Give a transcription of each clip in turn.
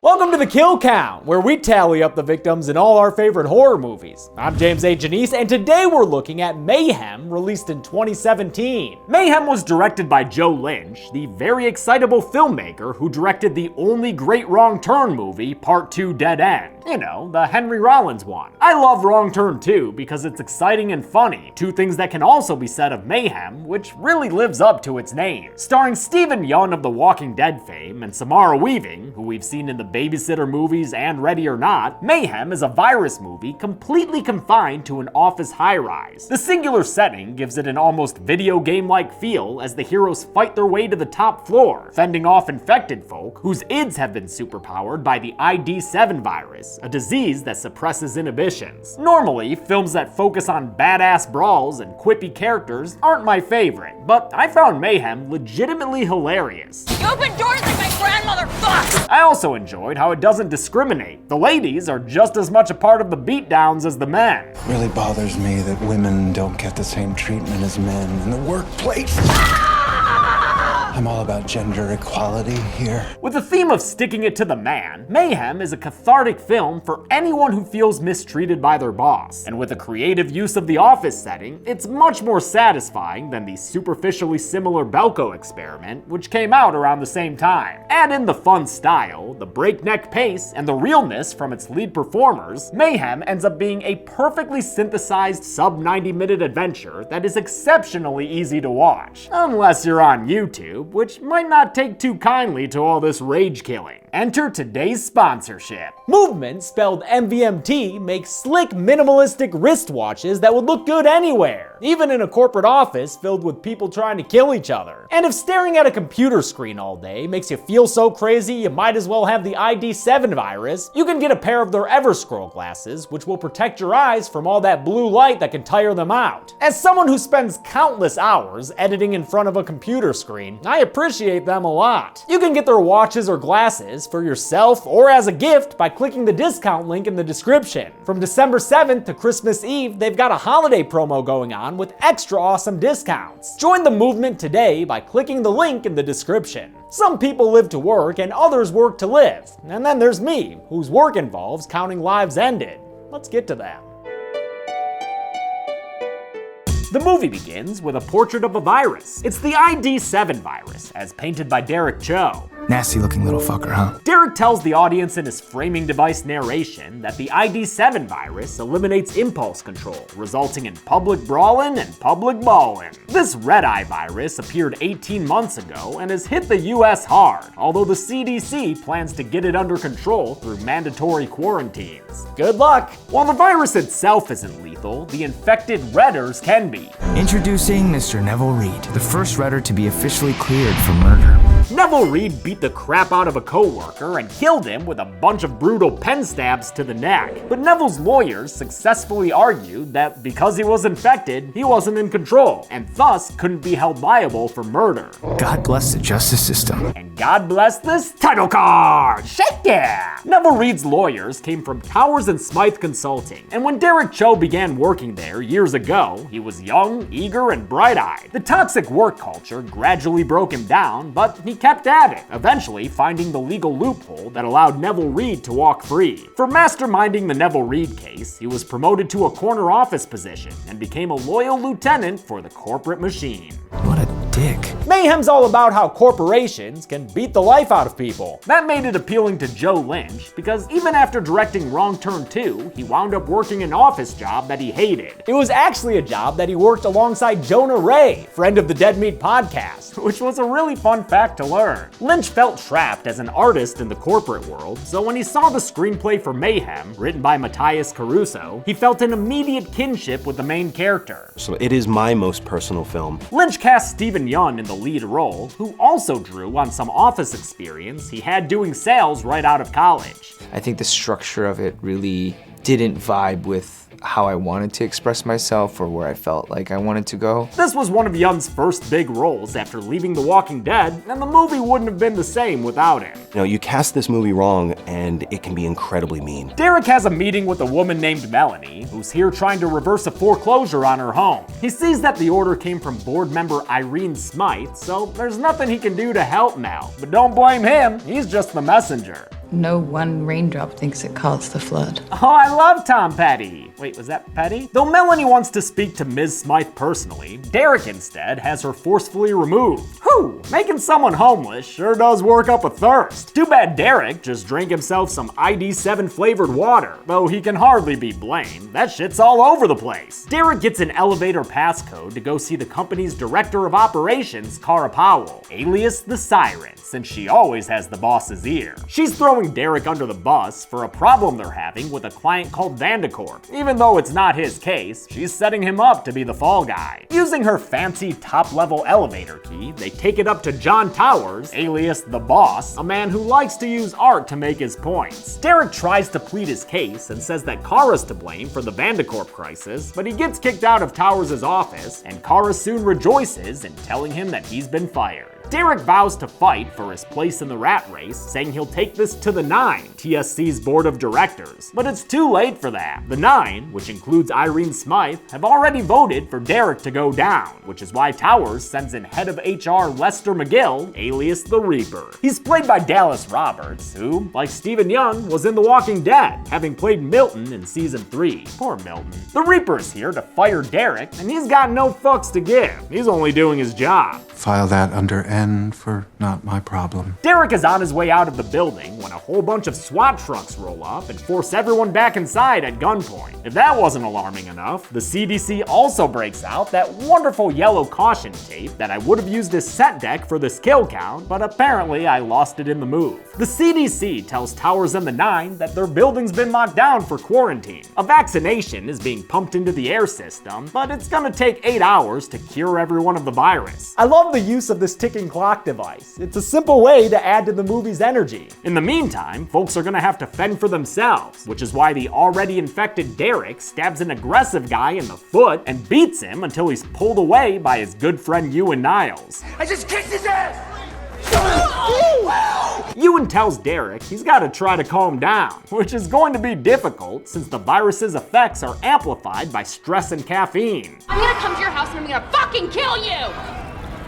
Welcome to the Kill Count, where we tally up the victims in all our favorite horror movies. I'm James A. Janice, and today we're looking at Mayhem, released in 2017. Mayhem was directed by Joe Lynch, the very excitable filmmaker who directed the only great Wrong Turn movie, Part 2 Dead End. You know, the Henry Rollins one. I love Wrong Turn 2 because it's exciting and funny, two things that can also be said of Mayhem, which really lives up to its name. Starring Steven Yeun of The Walking Dead fame and Samara Weaving, who we've seen in the Babysitter movies and Ready or Not, Mayhem is a virus movie completely confined to an office high-rise. The singular setting gives it an almost video game-like feel as the heroes fight their way to the top floor, fending off infected folk whose ids have been superpowered by the ID7 virus, a disease that suppresses inhibitions. Normally, films that focus on badass brawls and quippy characters aren't my favorite, but I found Mayhem legitimately hilarious. You open doors like my grandmother fucked! I also enjoyed how it doesn't discriminate. The ladies are just as much a part of the beatdowns as the men. It really bothers me that women don't get the same treatment as men in the workplace. I'm all about gender equality here. With the theme of sticking it to the man, Mayhem is a cathartic film for anyone who feels mistreated by their boss. And with a creative use of the office setting, it's much more satisfying than the superficially similar Belko Experiment, which came out around the same time. Add in the fun style, the breakneck pace, and the realness from its lead performers, Mayhem ends up being a perfectly synthesized sub-90-minute adventure that is exceptionally easy to watch. Unless you're on YouTube, which might not take too kindly to all this rage killing. Enter today's sponsorship. Movement, spelled MVMT, makes slick, minimalistic wristwatches that would look good anywhere, even in a corporate office filled with people trying to kill each other. And if staring at a computer screen all day makes you feel so crazy you might as well have the ID7 virus, you can get a pair of their Everscroll glasses, which will protect your eyes from all that blue light that can tire them out. As someone who spends countless hours editing in front of a computer screen, I appreciate them a lot. You can get their watches or glasses for yourself or as a gift by clicking the discount link in the description. From December 7th to Christmas Eve, they've got a holiday promo going on with extra awesome discounts. Join the movement today by clicking the link in the description. Some people live to work and others work to live. And then there's me, whose work involves counting lives ended. Let's get to that. The movie begins with a portrait of a virus. It's the ID7 virus, as painted by Derek Cho. Nasty looking little fucker, huh? Derek tells the audience in his framing device narration that the ID7 virus eliminates impulse control, resulting in public brawling and public ballin'. This red-eye virus appeared 18 months ago and has hit the US hard, although the CDC plans to get it under control through mandatory quarantines. Good luck! While the virus itself isn't lethal, the infected Redders can be. Introducing Mr. Neville Reed, the first Redder to be officially cleared for murder. Neville Reed beat the crap out of a co-worker and killed him with a bunch of brutal pen stabs to the neck. But Neville's lawyers successfully argued that because he was infected, he wasn't in control, and thus couldn't be held liable for murder. God bless the justice system. And God bless this title card! Shake yeah! Neville Reed's lawyers came from Towers and Smythe Consulting, and when Derek Cho began working there years ago, he was young, eager, and bright-eyed. The toxic work culture gradually broke him down, but he kept at it, eventually finding the legal loophole that allowed Neville Reed to walk free. For masterminding the Neville Reed case, he was promoted to a corner office position and became a loyal lieutenant for the corporate machine. What a dick. Mayhem's all about how corporations can beat the life out of people. That made it appealing to Joe Lynch, because even after directing Wrong Turn 2, he wound up working an office job that he hated. It was actually a job that he worked alongside Jonah Ray, friend of the Dead Meat podcast, which was a really fun fact to learn. Lynch felt trapped as an artist in the corporate world, so when he saw the screenplay for Mayhem, written by Matthias Caruso, he felt an immediate kinship with the main character. So it is my most personal film. Lynch cast Steven Yeun in the lead role, who also drew on some office experience he had doing sales right out of college. I think the structure of it really didn't vibe with how I wanted to express myself or where I felt like I wanted to go. This was one of Yeun's first big roles after leaving The Walking Dead, and the movie wouldn't have been the same without him. You know, you cast this movie wrong and it can be incredibly mean. Derek has a meeting with a woman named Melanie, who's here trying to reverse a foreclosure on her home. He sees that the order came from board member Irene Smythe, so there's nothing he can do to help Mel. But don't blame him, he's just the messenger. No one raindrop thinks it caused the flood. Oh, I love Tom Petty. Wait, was that Petty? Though Melanie wants to speak to Ms. Smythe personally, Derek instead has her forcefully removed. Whew, making someone homeless sure does work up a thirst. Too bad Derek just drank himself some ID7 flavored water, though he can hardly be blamed. That shit's all over the place. Derek gets an elevator passcode to go see the company's director of operations, Clara Powell, alias the Siren, since she always has the boss's ear. She's throwing Derek under the bus for a problem they're having with a client called Vandecorp. Even though it's not his case, she's setting him up to be the fall guy. Using her fancy top-level elevator key, they take it up to John Towers, alias the boss, a man who likes to use art to make his points. Derek tries to plead his case and says that Kara's to blame for the Vandecorp crisis, but he gets kicked out of Towers' office, and Kara soon rejoices in telling him that he's been fired. Derek vows to fight for his place in the rat race, saying he'll take this to the Nine, TSC's board of directors. But it's too late for that. The Nine, which includes Irene Smythe, have already voted for Derek to go down, which is why Towers sends in head of HR Lester McGill, alias the Reaper. He's played by Dallas Roberts, who, like Stephen Young, was in The Walking Dead, having played Milton in season 3. Poor Milton. The Reaper's here to fire Derek, and he's got no fucks to give. He's only doing his job. File that under N for not my problem. Derek is on his way out of the building when a whole bunch of SWAT trucks roll up and force everyone back inside at gunpoint. If that wasn't alarming enough, the CDC also breaks out that wonderful yellow caution tape that I would have used as set deck for this kill count, but apparently I lost it in the move. The CDC tells Towers and the Nine that their building's been locked down for quarantine. A vaccination is being pumped into the air system, but it's gonna take 8 hours to cure everyone of the virus. I love the use of this ticking clock device. It's a simple way to add to the movie's energy. In the meantime, folks are gonna have to fend for themselves, which is why the already infected Derek stabs an aggressive guy in the foot and beats him until he's pulled away by his good friend Ewan Niles. I just kicked his ass! Ewan tells Derek he's gotta try to calm down, which is going to be difficult since the virus's effects are amplified by stress and caffeine. I'm gonna come to your house and I'm gonna fucking kill you!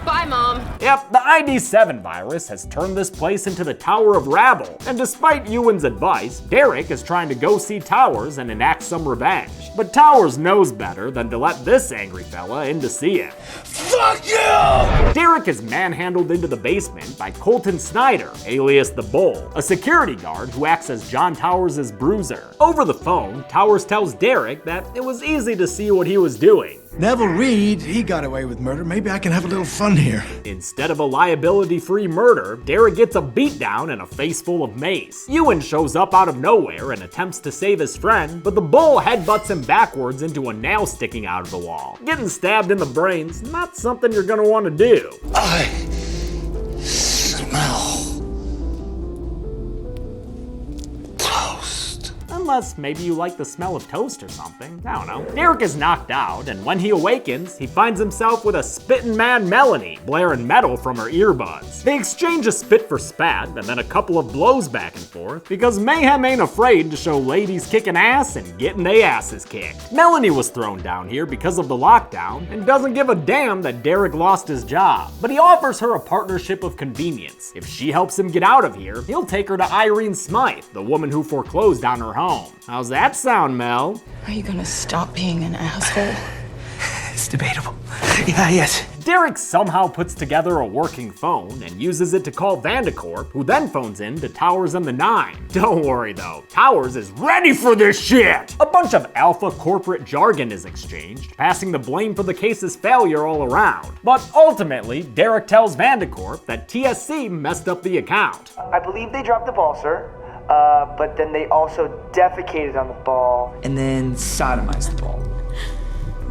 Bye, Mom. Yep, the ID7 virus has turned this place into the Tower of Rabble, and despite Ewan's advice, Derek is trying to go see Towers and enact some revenge. But Towers knows better than to let this angry fella in to see it. Fuck you! Derek is manhandled into the basement by Colton Snyder, alias the Bull, a security guard who acts as John Towers' bruiser. Over the phone, Towers tells Derek that it was easy to see what he was doing. Neville Reed, he got away with murder. Maybe I can have a little fun here. Instead of a liability-free murder, Derek gets a beatdown and a face full of mace. Ewan shows up out of nowhere and attempts to save his friend, but the Bull headbutts him backwards into a nail sticking out of the wall. Getting stabbed in the brain's not something you're gonna want to do. I smell toast. Unless maybe you like the smell of toast or something. I don't know. Derek is knocked out, and when he awakens, he finds himself with a spittin' mad Melanie blaring metal from her earbuds. They exchange a spit for spat, and then a couple of blows back and forth, because Mayhem ain't afraid to show ladies kicking ass and getting their asses kicked. Melanie was thrown down here because of the lockdown, and doesn't give a damn that Derek lost his job. But he offers her a partnership of convenience. If she helps him get out of here, he'll take her to Irene Smythe, the woman who foreclosed on her home. How's that sound, Mel? Are you gonna stop being an asshole? It's debatable. Yeah, yes. Derek somehow puts together a working phone and uses it to call Vandecorp, who then phones in to Towers and the Nine. Don't worry though, Towers is ready for this shit! A bunch of alpha corporate jargon is exchanged, passing the blame for the case's failure all around. But ultimately, Derek tells Vandecorp that TSC messed up the account. I believe they dropped the ball, sir. But then they also defecated on the ball. And then sodomized the ball.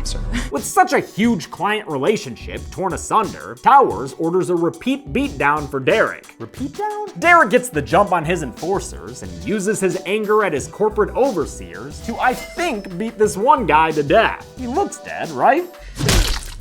Sir. With such a huge client relationship torn asunder, Towers orders a repeat beatdown for Derek. Repeat down? Derek gets the jump on his enforcers and uses his anger at his corporate overseers to, I think, beat this one guy to death. He looks dead, right?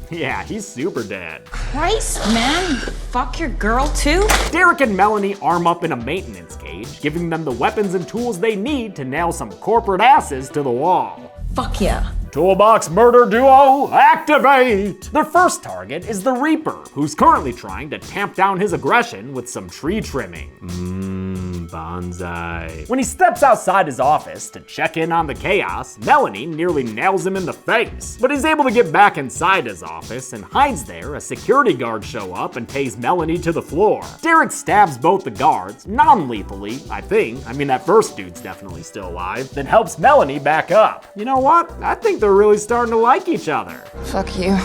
Yeah, he's super dead. Christ, man, you fuck your girl too? Derek and Melanie arm up in a maintenance cage, giving them the weapons and tools they need to nail some corporate asses to the wall. Fuck yeah. Toolbox Murder Duo, activate! Their first target is the Reaper, who's currently trying to tamp down his aggression with some tree trimming. bonsai. When he steps outside his office to check in on the chaos, Melanie nearly nails him in the face. But he's able to get back inside his office and hides there as security guards show up and tase Melanie to the floor. Derek stabs both the guards, non-lethally, I think. I mean, that first dude's definitely still alive, then helps Melanie back up. You know what? I think they're really starting to like each other. Fuck you.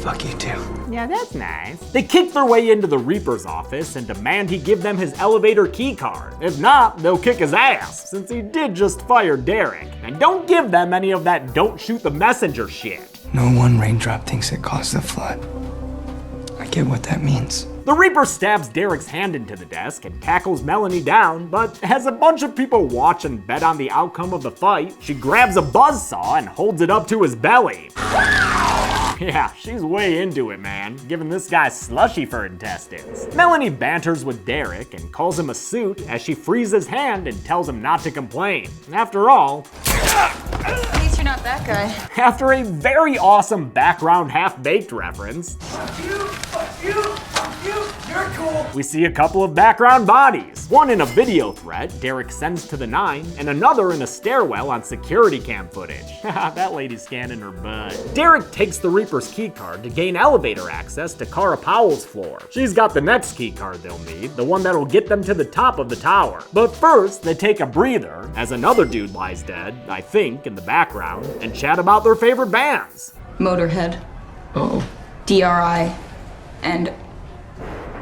Fuck you too. Yeah, that's nice. They kick their way into the Reaper's office and demand he give them his elevator key card. If not, they'll kick his ass, since he did just fire Derek. And don't give them any of that don't shoot the messenger shit. No one raindrop thinks it caused the flood. I get what that means. The Reaper stabs Derek's hand into the desk and tackles Melanie down, but as a bunch of people watch and bet on the outcome of the fight, she grabs a buzzsaw and holds it up to his belly. Yeah, she's way into it, man, giving this guy slushy for intestines. Melanie banters with Derek and calls him a suit as she frees his hand and tells him not to complain. After all, At least you're not that guy. after a very awesome background half-baked reference, Fuck you, you're cool. we see a couple of background bodies. One in a video threat Derek sends to the 9, and another in a stairwell on security cam footage. That lady's scanning her butt. Derek takes the Reaper's keycard to gain elevator access to Clara Powell's floor. She's got the next keycard they'll need, the one that'll get them to the top of the tower. But first, they take a breather as another dude lies dead, I think, in the background, and chat about their favorite bands. Motorhead. Uh-oh. DRI. And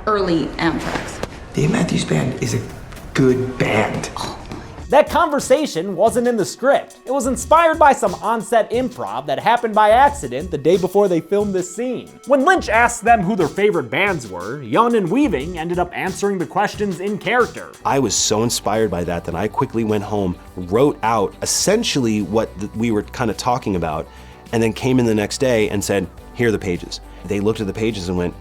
early Anthrax. Dave Matthews Band is a good band. That conversation wasn't in the script. It was inspired by some on-set improv that happened by accident the day before they filmed this scene. When Lynch asked them who their favorite bands were, Yun and Weaving ended up answering the questions in character. I was so inspired by that I quickly went home, wrote out essentially what we were kind of talking about, and then came in the next day and said, here are the pages. They looked at the pages and went,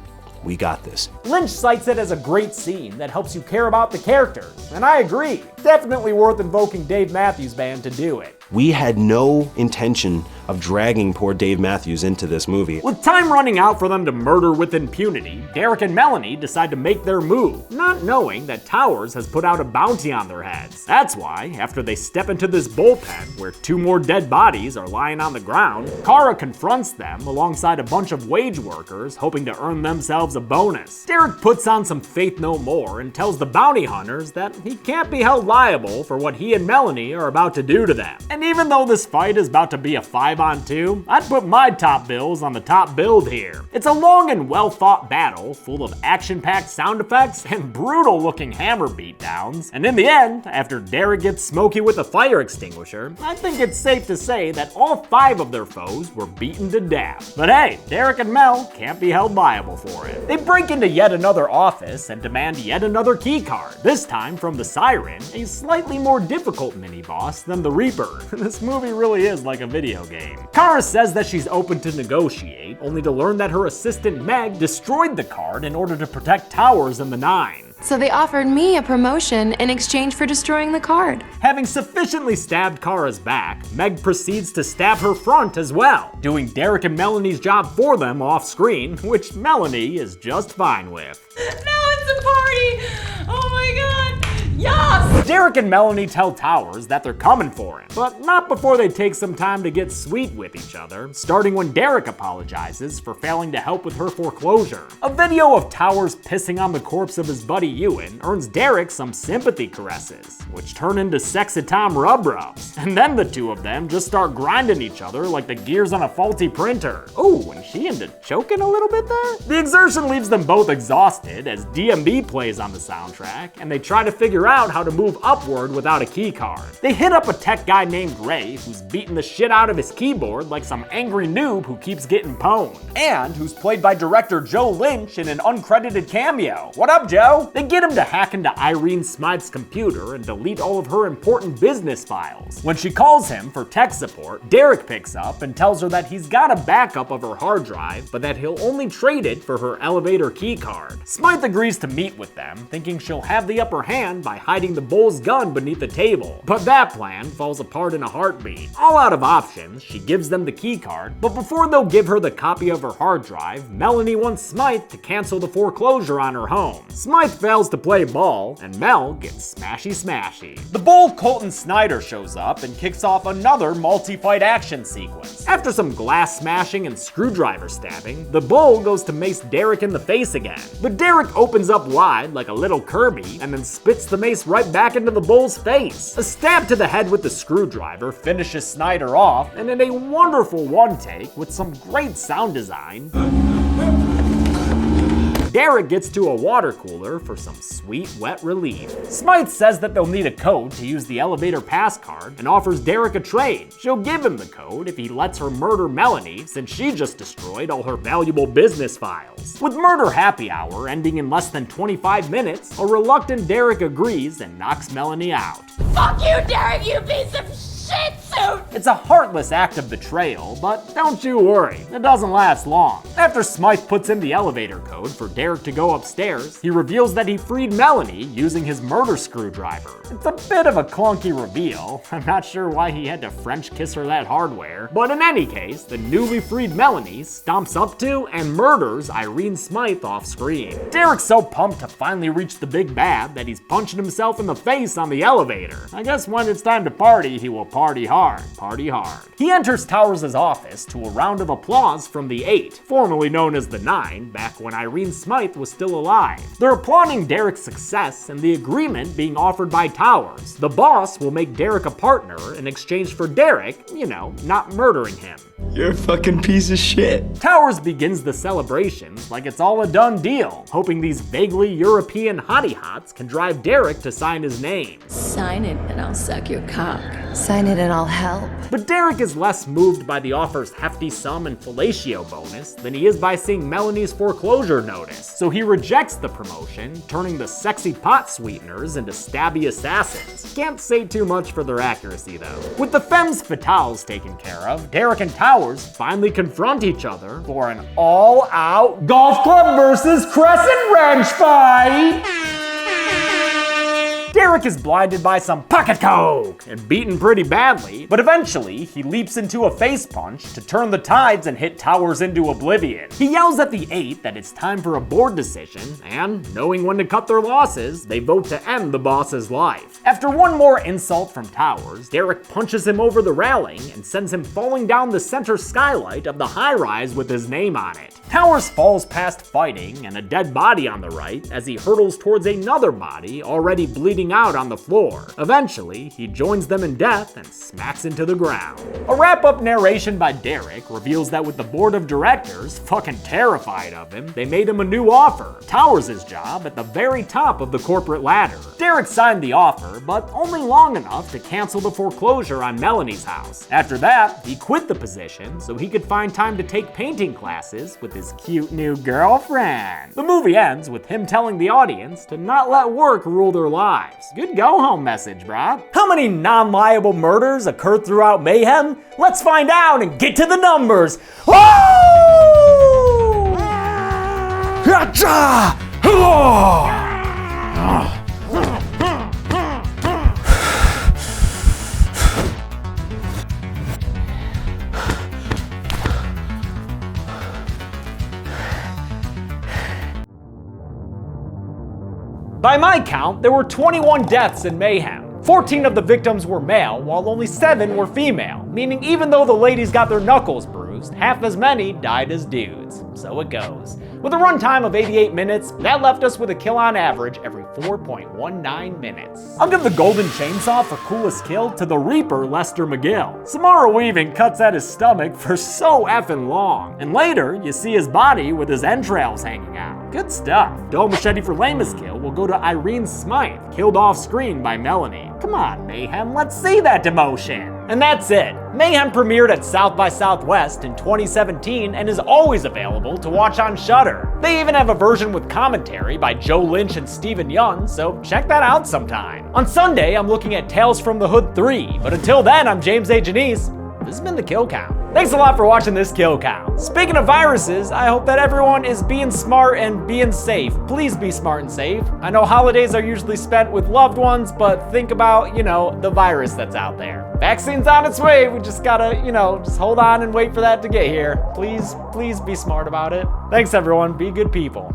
we got this. Lynch cites it as a great scene that helps you care about the characters, and I agree. Definitely worth invoking Dave Matthews Band to do it. We had no intention of dragging poor Dave Matthews into this movie. With time running out for them to murder with impunity, Derek and Melanie decide to make their move, not knowing that Towers has put out a bounty on their heads. That's why, after they step into this bullpen, where 2 more dead bodies are lying on the ground, Clara confronts them alongside a bunch of wage workers hoping to earn themselves a bonus. Derek puts on some faith no more and tells the bounty hunters that he can't be held liable for what he and Melanie are about to do to them. And even though this fight is about to be a 5-on-2, I'd put my top bills on the top build here. It's a long and well-thought battle full of action-packed sound effects and brutal-looking hammer beatdowns. And in the end, after Derek gets smoky with a fire extinguisher, I think it's safe to say that all 5 of their foes were beaten to death. But hey, Derek and Mel can't be held liable for it. They break into yet another office and demand yet another key card, this time from the Siren, a slightly more difficult mini-boss than the Reaper. This movie really is like a video game. Clara says that she's open to negotiate, only to learn that her assistant Meg destroyed the card in order to protect Towers and the 9. So they offered me a promotion in exchange for destroying the card. Having sufficiently stabbed Cara's back, Meg proceeds to stab her front as well, doing Derek and Melanie's job for them off screen, which Melanie is just fine with. Now it's a party! Oh my god! Yes! Derek and Melanie tell Towers that they're coming for him, but not before they take some time to get sweet with each other, starting when Derek apologizes for failing to help with her foreclosure. A video of Towers pissing on the corpse of his buddy Ewan earns Derek some sympathy caresses, which turn into sexy Tom rub-rubs. And then the 2 of them just start grinding each other like the gears on a faulty printer. Oh, and she into choking a little bit there? The exertion leaves them both exhausted as DMB plays on the soundtrack, and they try to figure out how to move upward without a key card. They hit up a tech guy named Ray who's beating the shit out of his keyboard like some angry noob who keeps getting pwned, and who's played by director Joe Lynch in an uncredited cameo. What up, Joe? They get him to hack into Irene Smythe's computer and delete all of her important business files. When she calls him for tech support, Derek picks up and tells her that he's got a backup of her hard drive, but that he'll only trade it for her elevator key card. Smythe agrees to meet with them, thinking she'll have the upper hand by hiding the boulder Bull's gun beneath the table, but that plan falls apart in a heartbeat. All out of options, she gives them the key card, but before they'll give her the copy of her hard drive, Melanie wants Smythe to cancel the foreclosure on her home. Smythe fails to play ball, and Mel gets smashy. The Bull Colton Snyder shows up and kicks off another multi-fight action sequence. After some glass smashing and screwdriver stabbing, the Bull goes to mace Derek in the face again. But Derek opens up wide like a little Kirby and then spits the mace right back into the Bull's face. A stab to the head with the screwdriver finishes Snyder off, and in a wonderful one take with some great sound design, Derek gets to a water cooler for some sweet, wet relief. Smythe says that they'll need a code to use the elevator pass card and offers Derek a trade. She'll give him the code if he lets her murder Melanie, since she just destroyed all her valuable business files. With Murder Happy Hour ending in less than 25 minutes, a reluctant Derek agrees and knocks Melanie out. Fuck you, Derek, you piece of shit suit! It's a heartless act of betrayal, but don't you worry, it doesn't last long. After Smythe puts in the elevator code for Derek to go upstairs, he reveals that he freed Melanie using his murder screwdriver. It's a bit of a clunky reveal. I'm not sure why he had to French kiss her that hardware, but in any case, the newly freed Melanie stomps up to and murders Irene Smythe off screen. Derek's so pumped to finally reach the big bad that he's punching himself in the face on the elevator. I guess when it's time to party, he will party hard. He enters Towers' office to a round of applause from the 8, formerly known as the 9, back when Irene Smythe was still alive. They're applauding Derek's success and the agreement being offered by Towers. The boss will make Derek a partner in exchange for Derek, not murdering him. You're a fucking piece of shit. Towers begins the celebrations like it's all a done deal, hoping these vaguely European hottie-hots can drive Derek to sign his name. Sign it and I'll suck your cock. Sign it and I'll help. But Derek is less moved by the offer's hefty sum and fellatio bonus than he is by seeing Melanie's foreclosure notice, so he rejects the promotion, turning the sexy pot sweeteners into stabby assassins. Can't say too much for their accuracy though. With the femmes fatales taken care of, Derek and Towers finally confront each other for an all-out golf club versus crescent wrench fight! Derek is blinded by some pocket coke and beaten pretty badly, but eventually he leaps into a face punch to turn the tides and hit Towers into oblivion. He yells at the 8 that it's time for a board decision, and knowing when to cut their losses, they vote to end the boss's life. After one more insult from Towers, Derek punches him over the railing and sends him falling down the center skylight of the high-rise with his name on it. Towers falls past fighting and a dead body on the right as he hurtles towards another body already bleeding out on the floor. Eventually, he joins them in death and smacks into the ground. A wrap-up narration by Derek reveals that with the board of directors fucking terrified of him, they made him a new offer, Towers' job at the very top of the corporate ladder. Derek signed the offer, but only long enough to cancel the foreclosure on Melanie's house. After that, he quit the position so he could find time to take painting classes with his cute new girlfriend. The movie ends with him telling the audience to not let work rule their lives. Good go-home message, brah. How many non-liable murders occurred throughout Mayhem? Let's find out and get to the numbers. Woo! By my count, there were 21 deaths in Mayhem. 14 of the victims were male, while only 7 were female, meaning even though the ladies got their knuckles bruised, half as many died as dudes. So it goes. With a runtime of 88 minutes, that left us with a kill on average every 4.19 minutes. I'll give the golden chainsaw for coolest kill to the Reaper Lester McGill. Samara Weaving cuts at his stomach for so effing long, and later you see his body with his entrails hanging out. Good stuff. Dull machete for lamest kill will go to Irene Smythe, killed off screen by Melanie. Come on, Mayhem, let's see that demotion. And that's it. Mayhem premiered at South by Southwest in 2017 and is always available to watch on Shudder. They even have a version with commentary by Joe Lynch and Steven Yeun, so check that out sometime. On Sunday, I'm looking at Tales from the Hood 3, but until then, I'm James A. Janice. This has been The Kill Count. Thanks a lot for watching this kill count. Speaking of viruses, I hope that everyone is being smart and being safe. Please be smart and safe. I know holidays are usually spent with loved ones, but think about, the virus that's out there. Vaccine's on its way. We just gotta, just hold on and wait for that to get here. Please be smart about it. Thanks everyone. Be good people.